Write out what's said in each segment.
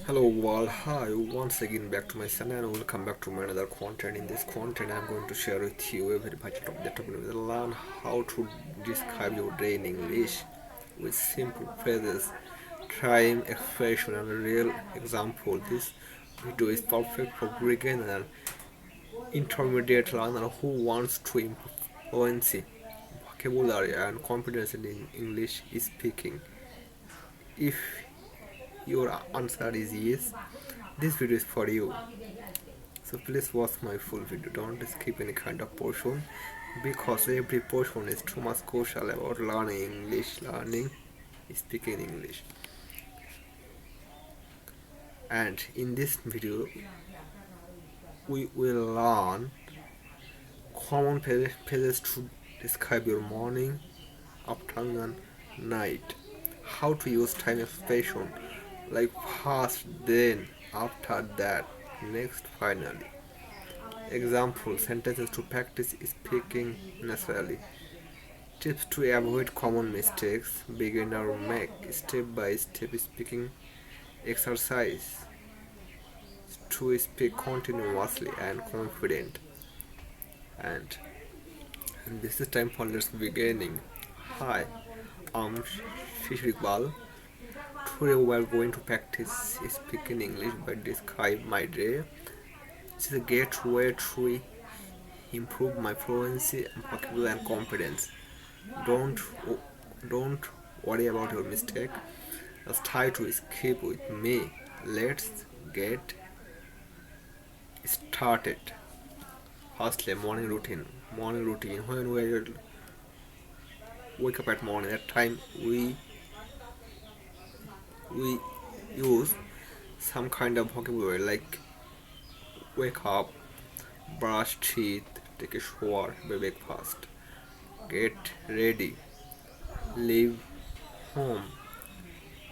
Hello world, hi once again back to my channel and welcome back to my another content. In this content I'm going to share with you a very vital topic. The topic is learn how to describe your day in English with simple phrases, rhyme, expression and a real example. This video is perfect for beginner and intermediate learner who wants to improve fluency, vocabulary and confidence in English speaking. If your answer is yes, this video is for you. So please watch my full video. Don't skip any kind of portion because every portion is too much crucial about learning English, learning speaking English. And in this video, we will learn common phrases to describe your morning, afternoon, and night. How to use time expression like first, then, after that, next, finally. Example sentences to practice speaking naturally. Tips to avoid common mistakes. Beginner make step by step speaking exercise to speak continuously and confident. And, this is time for let's beginning. Hi, I'm Shishrik. Today we are going to practice speaking English by describe my day. This is a great way to improve my fluency and vocabulary and confidence. Don't don't worry about your mistake. Just try to skip with me. Let's get started. Firstly, morning routine. Morning routine. When we wake up at morning, at time we use some kind of vocabulary like wake up, brush teeth, take a shower, breakfast, get ready, leave home.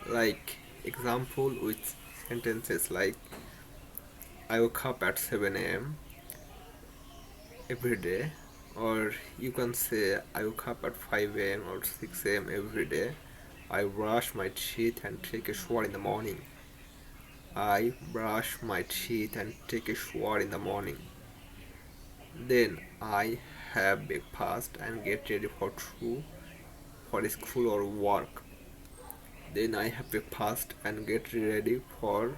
Like example with sentences like I woke up at 7 a.m. every day, or you can say I woke up at 5 a.m. or 6 a.m. every day. I brush my teeth and take a shower in the morning. I brush my teeth and take a shower in the morning. Then I have breakfast and get ready for school or work. Then I have breakfast and get ready for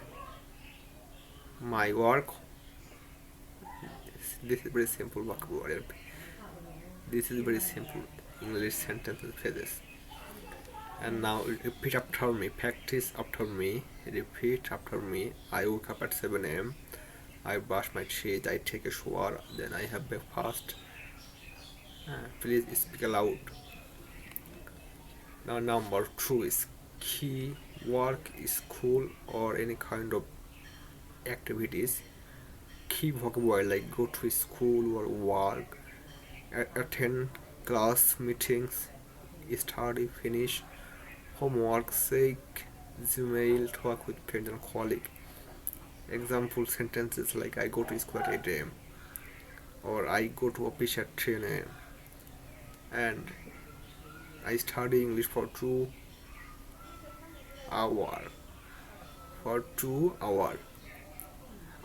my work. This is very simple vocabulary. This is very simple English sentences phrases. And now repeat after me. Practice after me. Repeat after me. I woke up at 7 a.m. I brush my teeth. I take a shower. Then I have breakfast. Please speak aloud. Now number 2 is key work, school or any kind of activities. Key vocabulary like go to school or work, attend class meetings, study, finish homework, seek, Gmail, talk with friends and colleagues. Example sentences like I go to school at 8 a.m. or I go to office at 10 a.m. and I study English for 2 hours. For 2 hours.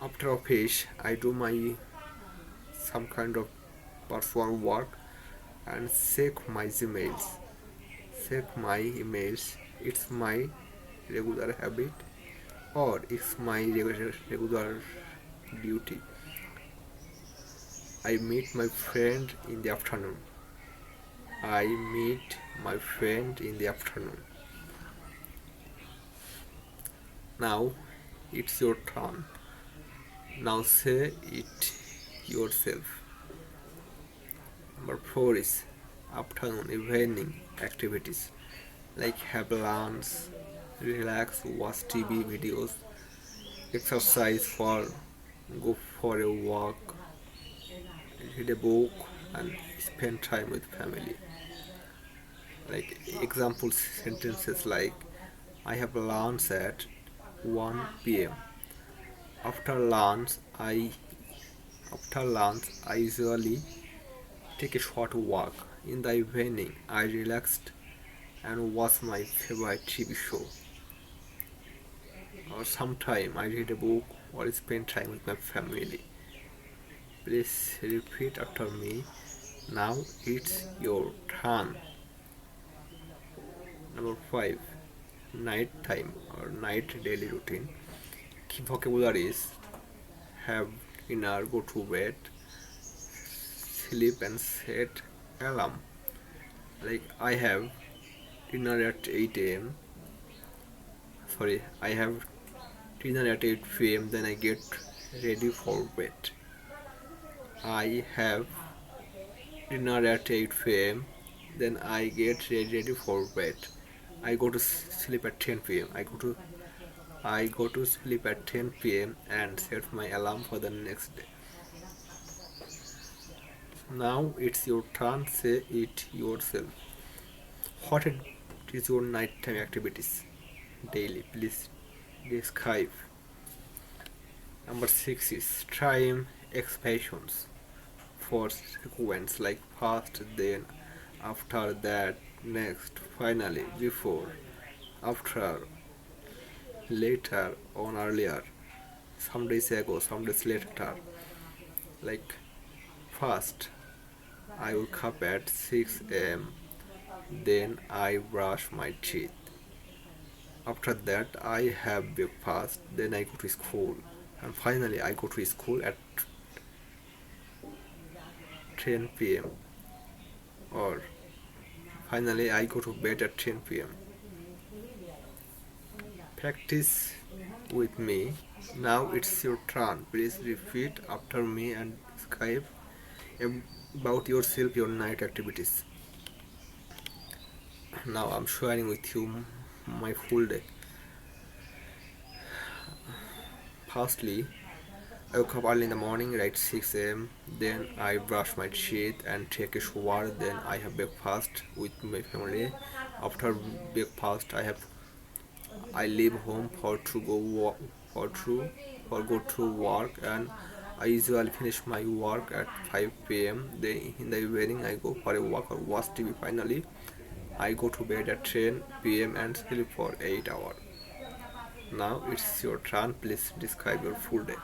After office, I do my some kind of personal work and check my emails. Check my emails. It's my regular habit or it's my regular duty. I meet my friend in the afternoon. I meet my friend in the afternoon. Now it's your turn. Now say it yourself. Number 4 is afternoon evening activities like have lunch, relax, watch TV videos, exercise for go for a walk, read a book and spend time with family. Like example sentences like I have lunch at 1 p.m. After lunch I usually take a short walk. In the evening I relaxed and watch my favorite TV show. or sometime I read a book or spend time with my family. Please repeat after me. Now it's your turn. Number 5. Night time or night daily routine. Key vocabularies: have dinner, go to bed, sleep and set alarm. Like I have dinner at 8 a.m. Sorry, I have dinner at 8 p.m. Then I get ready for bed. I have dinner at 8 p.m. Then I get ready for bed. I go to sleep at 10 p.m. I go to sleep at 10 p.m. and set my alarm for the next day. Now it's your turn. Say it yourself. What is your nighttime activities daily? Please describe. Number 6 is time expressions for sequence like first, then, after that, next, finally, before, after, later, on, earlier, some days ago, some days later. Like first, I wake up at 6 a.m. Then I brush my teeth. After that, I have breakfast. Then I go to school. And finally, I go to school at 10 p.m. Or finally, I go to bed at 10 p.m. Practice with me. Now it's your turn. Please repeat after me and describe about yourself, your night activities. Now I'm sharing with you my full day. Firstly, I wake up early in the morning, right 6 a.m. Then I brush my teeth and take a shower. Then I have breakfast with my family. After breakfast, I leave home for go to work, and I usually finish my work at 5 p.m. Then in the evening I go for a walk or watch TV. Finally, I go to bed at 10 p.m. and sleep for 8 hours. Now it's your turn. Please describe your full day.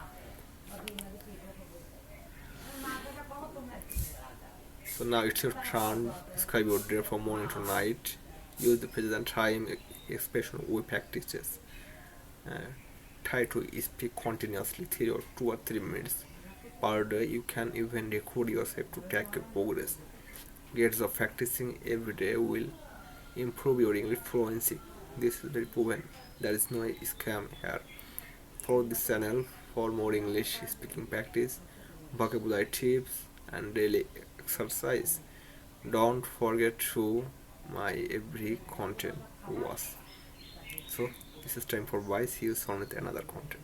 So now it's your turn. Describe your day from morning to night. Use the present time expression we practices. Uh, Try to speak continuously 2 or 3 minutes per day. You can even record yourself to track your progress. Years of practicing every day will improve your English fluency. This is very proven. There is no scam here. Follow this channel for more English speaking practice, vocabulary tips, and daily exercise. Don't forget to my every content was. So this is time for bye. See you soon with another content.